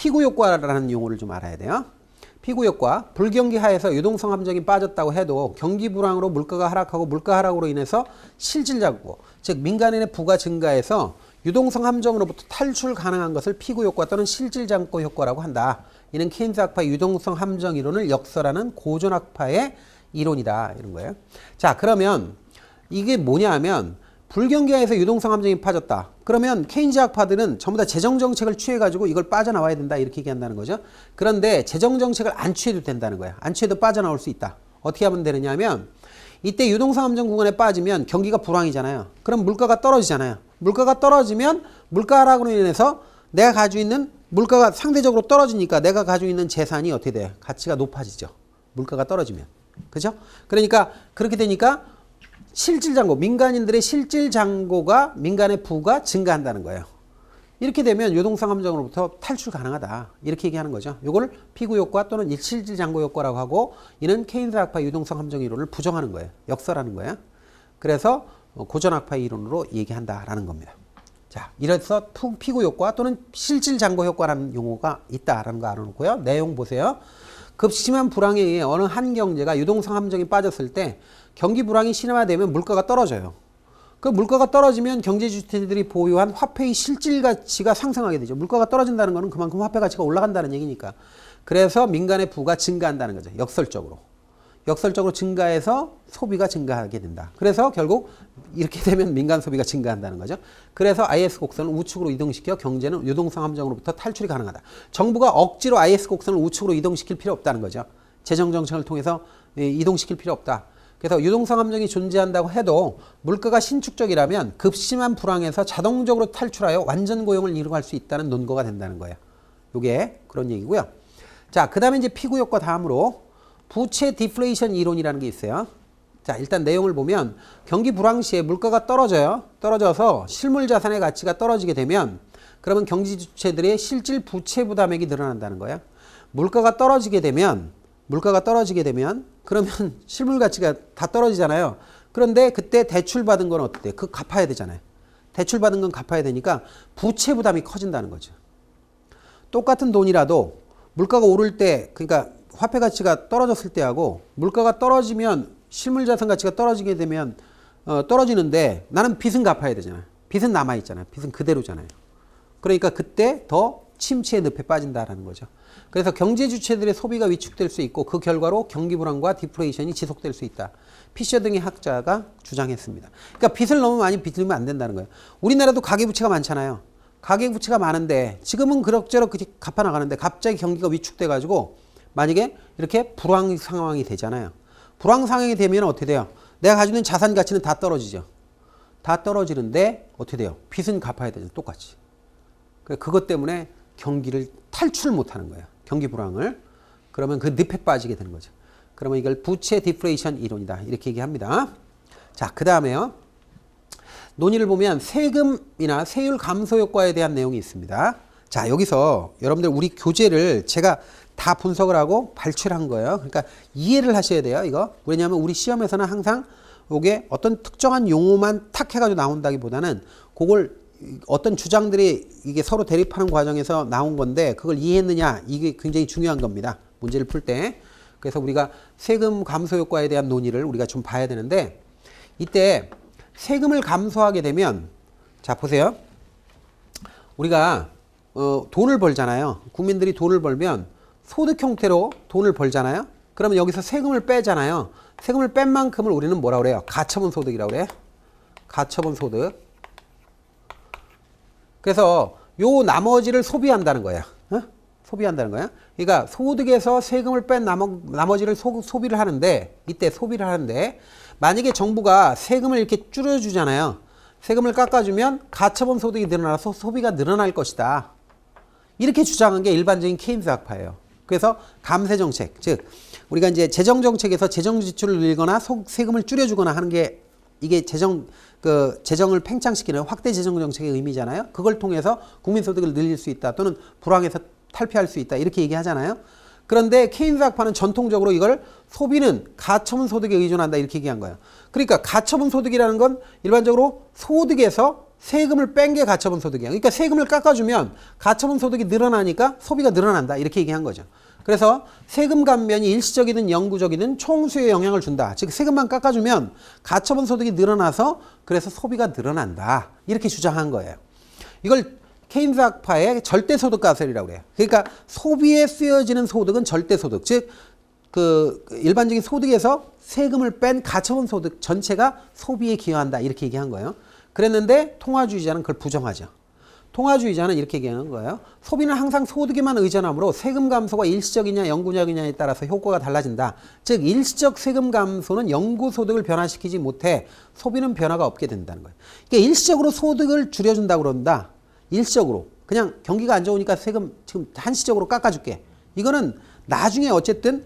피구 효과라는 용어를 좀 알아야 돼요. 피구 효과, 불경기 하에서 유동성 함정이 빠졌다고 해도 경기 불황으로 물가가 하락하고 물가 하락으로 인해서 실질 잔고, 즉 민간인의 부가 증가해서 유동성 함정으로부터 탈출 가능한 것을 피구 효과 또는 실질 잔고 효과라고 한다. 이는 케인스 학파의 유동성 함정 이론을 역설하는 고전 학파의 이론이다. 이런 거예요. 자, 그러면 이게 뭐냐 하면 불경기하에서 유동성 함정이 빠졌다. 그러면 케인즈 학파들은 전부 다 재정정책을 취해가지고 이걸 빠져나와야 된다. 이렇게 얘기한다는 거죠. 그런데 재정정책을 안 취해도 된다는 거야. 안 취해도 빠져나올 수 있다. 어떻게 하면 되느냐 하면 이때 유동성 함정 구간에 빠지면 경기가 불황이잖아요. 그럼 물가가 떨어지잖아요. 물가가 떨어지면 물가 하락으로 인해서 내가 가지고 있는 물가가 상대적으로 떨어지니까 내가 가지고 있는 재산이 어떻게 돼요? 가치가 높아지죠. 물가가 떨어지면. 그죠? 그러니까 그렇게 되니까 실질 잔고, 민간인들의 실질 잔고가 민간의 부가 증가한다는 거예요. 이렇게 되면 유동성 함정으로부터 탈출 가능하다. 이렇게 얘기하는 거죠. 이걸 피구 효과 또는 실질 잔고 효과라고 하고 이는 케인스 학파 유동성 함정 이론을 부정하는 거예요. 역설하는 거예요. 그래서 고전 학파 이론으로 얘기한다라는 겁니다. 자, 이래서 피구 효과 또는 실질 잔고 효과라는 용어가 있다라는 거 알아놓고요. 내용 보세요. 급심한 불황에 의해 어느 한 경제가 유동성 함정이 빠졌을 때 경기 불황이 심화되면 물가가 떨어져요. 그 물가가 떨어지면 경제 주체들이 보유한 화폐의 실질 가치가 상승하게 되죠. 물가가 떨어진다는 것은 그만큼 화폐 가치가 올라간다는 얘기니까. 그래서 민간의 부가 증가한다는 거죠. 역설적으로. 역설적으로 증가해서 소비가 증가하게 된다. 그래서 결국 이렇게 되면 민간 소비가 증가한다는 거죠. 그래서 IS 곡선을 우측으로 이동시켜 경제는 유동성 함정으로부터 탈출이 가능하다. 정부가 억지로 IS 곡선을 우측으로 이동시킬 필요 없다는 거죠. 재정 정책을 통해서 이동시킬 필요 없다. 그래서 유동성 함정이 존재한다고 해도 물가가 신축적이라면 급심한 불황에서 자동적으로 탈출하여 완전 고용을 이루할 수 있다는 논거가 된다는 거예요. 이게 그런 얘기고요. 자, 그 다음에 이제 피구 효과 다음으로 부채 디플레이션 이론이라는 게 있어요. 자, 일단 내용을 보면 경기 불황 시에 물가가 떨어져요. 떨어져서 실물 자산의 가치가 떨어지게 되면 그러면 경제 주체들의 실질 부채 부담액이 늘어난다는 거예요. 물가가 떨어지게 되면 그러면 실물 가치가 다 떨어지잖아요. 그런데 그때 대출 받은 건 어때? 그 갚아야 되잖아요. 대출 받은 건 갚아야 되니까 부채 부담이 커진다는 거죠. 똑같은 돈이라도 물가가 오를 때, 그러니까 화폐 가치가 떨어졌을 때하고 물가가 떨어지면 실물 자산 가치가 떨어지게 되면 떨어지는데 나는 빚은 갚아야 되잖아요. 빚은 남아있잖아요. 빚은 그대로잖아요. 그러니까 그때 더 침체의 늪에 빠진다라는 거죠. 그래서 경제 주체들의 소비가 위축될 수 있고 그 결과로 경기 불황과 디플레이션이 지속될 수 있다. 피셔 등의 학자가 주장했습니다. 그러니까 빚을 너무 많이 빚으면 안 된다는 거예요. 우리나라도 가계부채가 많잖아요. 가계부채가 많은데 지금은 그럭저럭 갚아 나가는데 갑자기 경기가 위축돼 가지고 만약에 이렇게 불황 상황이 되잖아요. 불황 상황이 되면 어떻게 돼요? 내가 가지고 있는 자산 가치는 다 떨어지죠. 다 떨어지는데 어떻게 돼요? 빚은 갚아야 되죠. 똑같이. 그것 때문에 경기를 탈출 못하는 거예요. 경기 불황을. 그러면 그 늪에 빠지게 되는 거죠. 그러면 이걸 부채 디플레이션 이론이다. 이렇게 얘기합니다. 자, 그 다음에요. 논의를 보면 세금이나 세율 감소 효과에 대한 내용이 있습니다. 자, 여기서 여러분들 우리 교재를 제가 다 분석을 하고 발췌를 한 거예요. 그러니까 이해를 하셔야 돼요. 이거. 왜냐하면 우리 시험에서는 항상 이게 어떤 특정한 용어만 탁 해가지고 나온다기보다는 그걸 어떤 주장들이 이게 서로 대립하는 과정에서 나온 건데 그걸 이해했느냐 이게 굉장히 중요한 겁니다. 문제를 풀 때. 그래서 우리가 세금 감소 효과에 대한 논의를 우리가 좀 봐야 되는데 이때 세금을 감소하게 되면 자 보세요. 우리가 돈을 벌잖아요. 국민들이 돈을 벌면 소득 형태로 돈을 벌잖아요. 그러면 여기서 세금을 빼잖아요. 세금을 뺀 만큼을 우리는 뭐라 그래요? 가처분 소득이라고 그래. 가처분 소득. 그래서 요 나머지를 소비한다는 거야. 소비한다는 거야. 그러니까 소득에서 세금을 뺀 나머지를 소비를 하는데 이때 소비를 하는데 만약에 정부가 세금을 이렇게 줄여주잖아요. 세금을 깎아주면 가처분 소득이 늘어나서 소비가 늘어날 것이다. 이렇게 주장한 게 일반적인 케인스 학파예요. 그래서 감세 정책, 즉 우리가 이제 재정 정책에서 재정 지출을 늘리거나 세금을 줄여주거나 하는 게 이게 재정을 팽창시키는 확대 재정 정책의 의미잖아요. 그걸 통해서 국민 소득을 늘릴 수 있다 또는 불황에서 탈피할 수 있다 이렇게 얘기하잖아요. 그런데 케인스 학파는 전통적으로 이걸 소비는 가처분 소득에 의존한다 이렇게 얘기한 거예요. 그러니까 가처분 소득이라는 건 일반적으로 소득에서 세금을 뺀 게 가처분 소득이에요. 그러니까 세금을 깎아주면 가처분 소득이 늘어나니까 소비가 늘어난다. 이렇게 얘기한 거죠. 그래서 세금 감면이 일시적이든 영구적이든 총수에 영향을 준다. 즉 세금만 깎아주면 가처분 소득이 늘어나서 그래서 소비가 늘어난다. 이렇게 주장한 거예요. 이걸 케인스 학파의 절대소득 가설이라고 해요. 그러니까 소비에 쓰여지는 소득은 절대소득. 즉 그 일반적인 소득에서 세금을 뺀 가처분 소득 전체가 소비에 기여한다. 이렇게 얘기한 거예요. 그랬는데 통화주의자는 그걸 부정하죠. 통화주의자는 이렇게 얘기하는 거예요. 소비는 항상 소득에만 의존하므로 세금 감소가 일시적이냐 영구적이냐에 따라서 효과가 달라진다. 즉 일시적 세금 감소는 영구 소득을 변화시키지 못해 소비는 변화가 없게 된다는 거예요. 그러니까 일시적으로 소득을 줄여준다고 그런다. 일시적으로. 그냥 경기가 안 좋으니까 세금 지금 한시적으로 깎아줄게. 이거는 나중에 어쨌든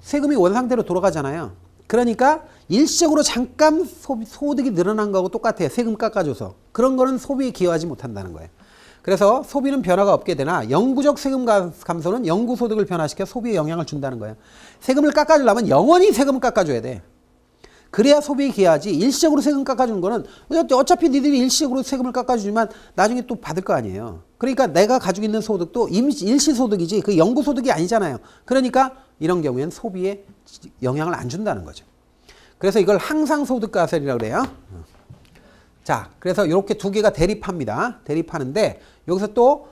세금이 원상태로 돌아가잖아요. 그러니까 일시적으로 잠깐 소득이 늘어난 거하고 똑같아요. 세금 깎아줘서. 그런 거는 소비에 기여하지 못한다는 거예요. 그래서 소비는 변화가 없게 되나 영구적 세금 감소는 영구 소득을 변화시켜 소비에 영향을 준다는 거예요. 세금을 깎아주려면 영원히 세금을 깎아줘야 돼. 그래야 소비에 기여하지. 일시적으로 세금 깎아주는 거는 어차피 니들이 일시적으로 세금을 깎아주지만 나중에 또 받을 거 아니에요. 그러니까 내가 가지고 있는 소득도 일시소득이지 그 영구소득이 아니잖아요. 그러니까 이런 경우에는 소비에 영향을 안 준다는 거죠. 그래서 이걸 항상소득 가설이라고 그래요. 자, 그래서 이렇게 두 개가 대립합니다. 대립하는데 여기서 또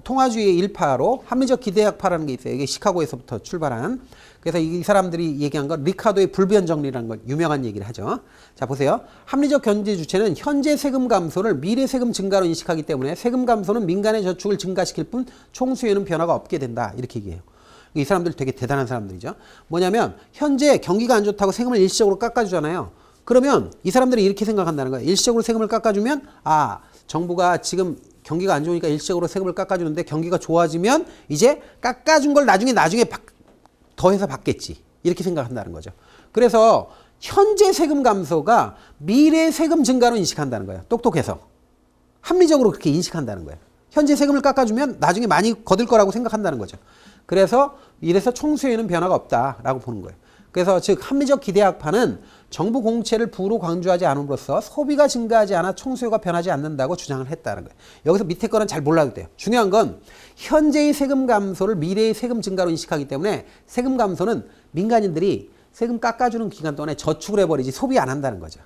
통화주의의 일파로 합리적 기대학파라는 게 있어요. 이게 시카고에서부터 출발한. 그래서 이 사람들이 얘기한 건 리카도의 불변 정리라는 걸 유명한 얘기를 하죠. 자, 보세요. 합리적 견제 주체는 현재 세금 감소를 미래 세금 증가로 인식하기 때문에 세금 감소는 민간의 저축을 증가시킬 뿐 총수에는 변화가 없게 된다. 이렇게 얘기해요. 이 사람들 되게 대단한 사람들이죠. 뭐냐면 현재 경기가 안 좋다고 세금을 일시적으로 깎아주잖아요. 그러면 이 사람들이 이렇게 생각한다는 거예요. 일시적으로 세금을 깎아주면 정부가 지금 경기가 안 좋으니까 일시적으로 세금을 깎아주는데 경기가 좋아지면 이제 깎아준 걸 나중에 더해서 받겠지. 이렇게 생각한다는 거죠. 그래서 현재 세금 감소가 미래 세금 증가로 인식한다는 거예요. 똑똑해서. 합리적으로 그렇게 인식한다는 거예요. 현재 세금을 깎아주면 나중에 많이 거둘 거라고 생각한다는 거죠. 그래서 이래서 총수에는 변화가 없다라고 보는 거예요. 그래서 즉 합리적 기대학파는 정부 공채를 부로 강조하지 않음으로써 소비가 증가하지 않아 총수요가 변하지 않는다고 주장을 했다는 거예요. 여기서 밑에 거는 잘 몰라도 돼요. 중요한 건 현재의 세금 감소를 미래의 세금 증가로 인식하기 때문에 세금 감소는 민간인들이 세금 깎아주는 기간 동안에 저축을 해버리지 소비 안 한다는 거죠.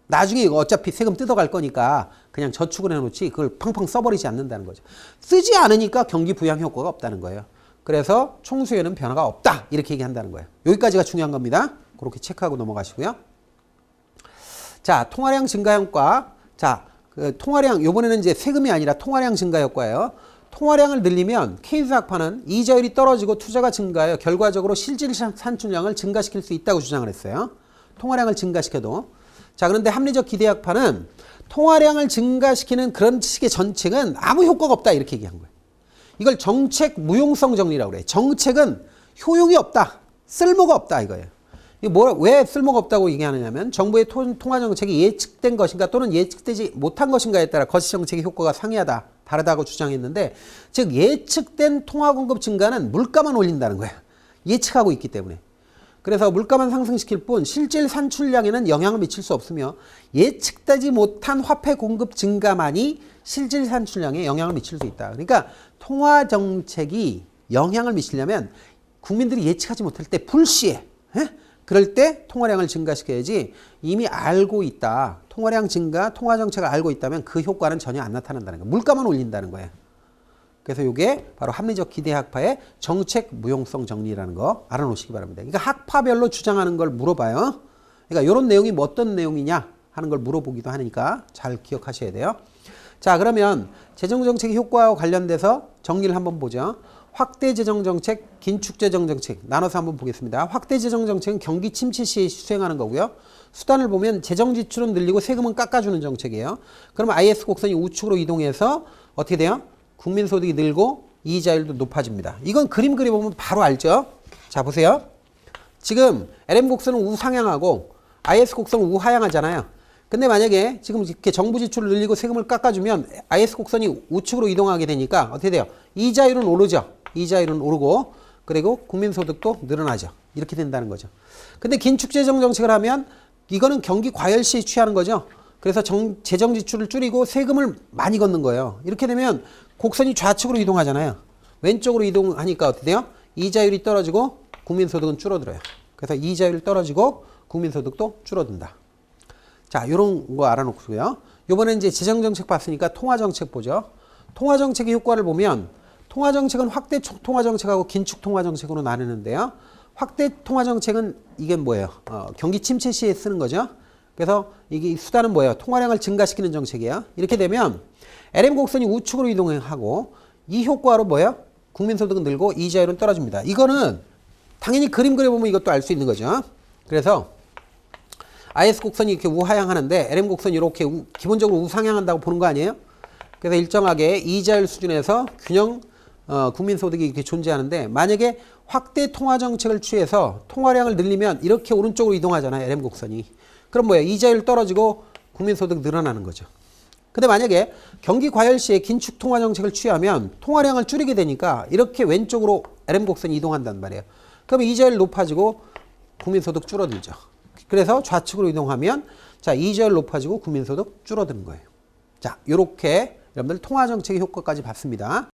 나중에 이거 어차피 세금 뜯어갈 거니까 그냥 저축을 해놓지 그걸 팡팡 써버리지 않는다는 거죠. 쓰지 않으니까 경기 부양 효과가 없다는 거예요. 그래서 총수에는 변화가 없다. 이렇게 얘기한다는 거예요. 여기까지가 중요한 겁니다. 그렇게 체크하고 넘어가시고요. 자, 통화량 증가 효과. 자, 그 통화량, 요번에는 이제 세금이 아니라 통화량 증가 효과예요. 통화량을 늘리면 케인스 학파는 이자율이 떨어지고 투자가 증가하여 결과적으로 실질 산출량을 증가시킬 수 있다고 주장을 했어요. 통화량을 증가시켜도. 자, 그런데 합리적 기대학파는 통화량을 증가시키는 그런 식의 정책은 아무 효과가 없다. 이렇게 얘기한 거예요. 이걸 정책 무용성 정리라고 그래요. 정책은 효용이 없다. 쓸모가 없다 이거예요. 왜 쓸모가 없다고 얘기하느냐면 정부의 통화 정책이 예측된 것인가 또는 예측되지 못한 것인가에 따라 거시 정책의 효과가 상이하다. 다르다고 주장했는데 즉 예측된 통화 공급 증가는 물가만 올린다는 거예요. 예측하고 있기 때문에. 그래서 물가만 상승시킬 뿐 실질 산출량에는 영향을 미칠 수 없으며 예측되지 못한 화폐 공급 증가만이 실질 산출량에 영향을 미칠 수 있다. 그러니까 통화 정책이 영향을 미치려면 국민들이 예측하지 못할 때 불시에 그럴 때 통화량을 증가시켜야지 이미 알고 있다. 통화량 증가, 통화 정책을 알고 있다면 그 효과는 전혀 안 나타난다는 거예요. 물가만 올린다는 거예요. 그래서 이게 바로 합리적 기대학파의 정책 무용성 정리라는 거 알아놓으시기 바랍니다. 그러니까 학파별로 주장하는 걸 물어봐요. 그러니까 이런 내용이 뭐 어떤 내용이냐 하는 걸 물어보기도 하니까 잘 기억하셔야 돼요. 자, 그러면 재정정책의 효과와 관련돼서 정리를 한번 보죠. 확대 재정정책, 긴축 재정정책 나눠서 한번 보겠습니다. 확대 재정정책은 경기 침체 시에 수행하는 거고요. 수단을 보면 재정 지출은 늘리고 세금은 깎아주는 정책이에요. 그럼 IS 곡선이 우측으로 이동해서 어떻게 돼요? 국민 소득이 늘고 이자율도 높아집니다. 이건 그림 그려보면 바로 알죠? 자, 보세요. 지금 LM 곡선은 우상향하고 IS 곡선은 우하향하잖아요. 근데 만약에 지금 이렇게 정부 지출을 늘리고 세금을 깎아주면 IS 곡선이 우측으로 이동하게 되니까 어떻게 돼요? 이자율은 오르죠. 이자율은 오르고 그리고 국민소득도 늘어나죠. 이렇게 된다는 거죠. 근데 긴축재정 정책을 하면 이거는 경기 과열 시에 취하는 거죠. 그래서 재정 지출을 줄이고 세금을 많이 걷는 거예요. 이렇게 되면 곡선이 좌측으로 이동하잖아요. 왼쪽으로 이동하니까 어떻게 돼요? 이자율이 떨어지고 국민소득은 줄어들어요. 그래서 이자율이 떨어지고 국민소득도 줄어든다. 자, 이런 거 알아놓고요. 이번에 이제 재정정책 봤으니까 통화정책 보죠. 통화정책의 효과를 보면 통화정책은 확대 통화정책하고 긴축 통화정책으로 나누는데요. 확대 통화정책은 이게 뭐예요? 경기 침체 시에 쓰는 거죠. 그래서 이게 수단은 뭐예요? 통화량을 증가시키는 정책이에요. 이렇게 되면 LM 곡선이 우측으로 이동하고 이 효과로 뭐예요? 국민소득은 늘고 이자율은 떨어집니다. 이거는 당연히 그림 그려보면 이것도 알 수 있는 거죠. 그래서 IS 곡선이 이렇게 우하향하는데 LM 곡선이 이렇게 기본적으로 우상향한다고 보는 거 아니에요? 그래서 일정하게 이자율 수준에서 균형 국민소득이 이렇게 존재하는데 만약에 확대 통화정책을 취해서 통화량을 늘리면 이렇게 오른쪽으로 이동하잖아요. LM 곡선이. 그럼 뭐예요? 이자율 떨어지고 국민소득 늘어나는 거죠. 근데 만약에 경기 과열 시에 긴축 통화정책을 취하면 통화량을 줄이게 되니까 이렇게 왼쪽으로 LM 곡선이 이동한단 말이에요. 그러면 이자율 높아지고 국민소득 줄어들죠. 그래서 좌측으로 이동하면 자, 이자율 높아지고 국민소득 줄어드는 거예요. 자, 요렇게 여러분들 통화정책의 효과까지 봤습니다.